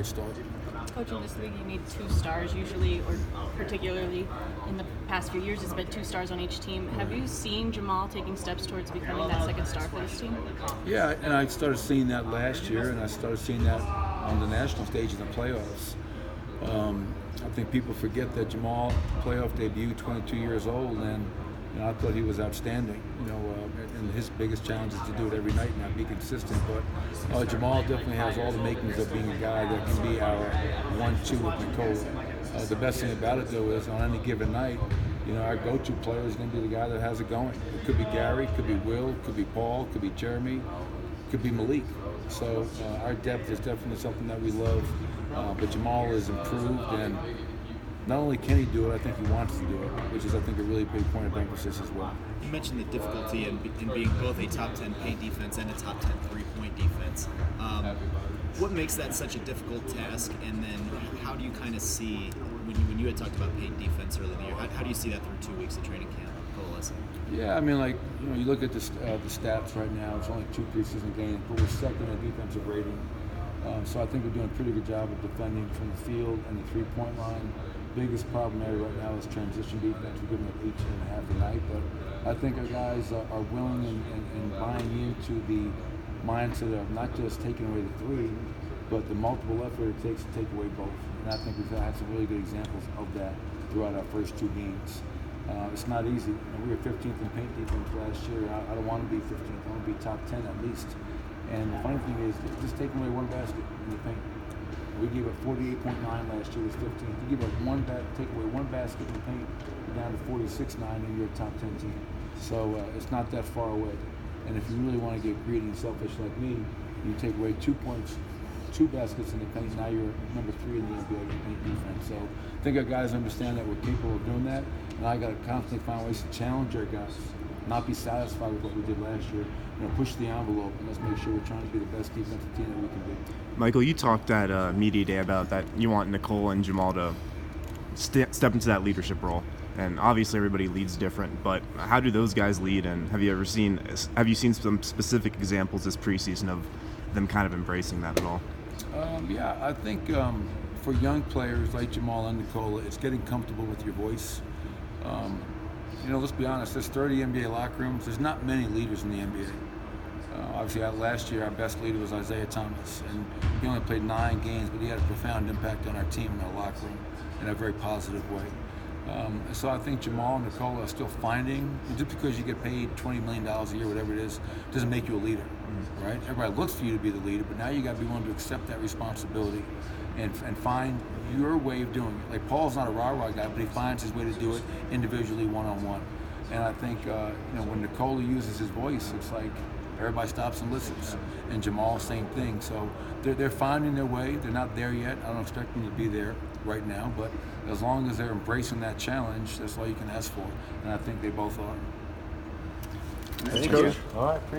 great start. Coach, in this league, you need 2 stars usually, or particularly in the past few years, it's been 2 stars on each team. Have you seen Jamal taking steps towards becoming that second star for this team? Yeah, and I started seeing that last year, and I started seeing that on the national stage in the playoffs. I think people forget that Jamal playoff debut, 22 years old, and I thought he was outstanding. And his biggest challenge is to do it every night and not be consistent. But Jamal definitely has all the makings of being a guy that can be our 1-2 with Nikola. The best thing about it, though, is on any given night, our go-to player is going to be the guy that has it going. It could be Gary, could be Will, could be Paul, could be Jeremy, could be Malik. So our depth is definitely something that we love. But Jamal is improved, and not only can he do it, I think he wants to do it, which is, I think, a really big point of emphasis as well. You mentioned the difficulty in being both a top 10 paint defense and a top 10 three-point defense. What makes that such a difficult task, and then how do you kind of see, when you had talked about paint defense earlier in the year, how do you see that through 2 weeks of training camp coalescing? Yeah, I mean, you look at the stats right now, it's only 2 preseason games, but we're second in defensive rating. So I think we're doing a pretty good job of defending from the field and the three-point line. Biggest problem area right now is transition defense. We're giving up 18.5 a night, but I think our guys are willing and buying into the mindset of not just taking away the three, but the multiple effort it takes to take away both. And I think we've had some really good examples of that throughout our first 2 games. It's not easy. We were 15th in paint defense last year. I don't want to be 15th. I want to be top 10 at least. And the funny thing is, just taking away one basket in the paint. We gave up 48.9 last year, was 15th. You give up take away one basket in the paint, you're down to 46.9, and you're a top 10 team. So it's not that far away. And if you really want to get greedy and selfish like me, you take away 2 points, 2 baskets in the paint, now you're number 3 in the NBA in paint defense. So I think our guys understand that we're capable of doing that, and I got to constantly find ways to challenge our guys, not be satisfied with what we did last year. Push the envelope, and let's make sure we're trying to be the best defensive team that we can be. Michael, you talked at Media Day about that you want Nikola and Jamal to step into that leadership role, and obviously everybody leads different. But how do those guys lead? And have you seen some specific examples this preseason of them kind of embracing that at all? Yeah, I think for young players like Jamal and Nikola, it's getting comfortable with your voice. Let's be honest, there's 30 NBA locker rooms. There's not many leaders in the NBA. Obviously, last year, our best leader was Isaiah Thomas, and he only played 9 games, but he had a profound impact on our team in our locker room in a very positive way. So I think Jamal and Nikola are still finding, just because you get paid $20 million a year, whatever it is, doesn't make you a leader, right? Everybody looks for you to be the leader, but now you got to be willing to accept that responsibility and find your way of doing it. Like, Paul's not a rah-rah guy, but he finds his way to do it individually, one-on-one. And I think, when Nikola uses his voice, it's like everybody stops and listens. And Jamal, same thing. So they're finding their way. They're not there yet. I don't expect them to be there right now, but as long as they're embracing that challenge, that's all you can ask for. And I think they both are. Thank you. All right.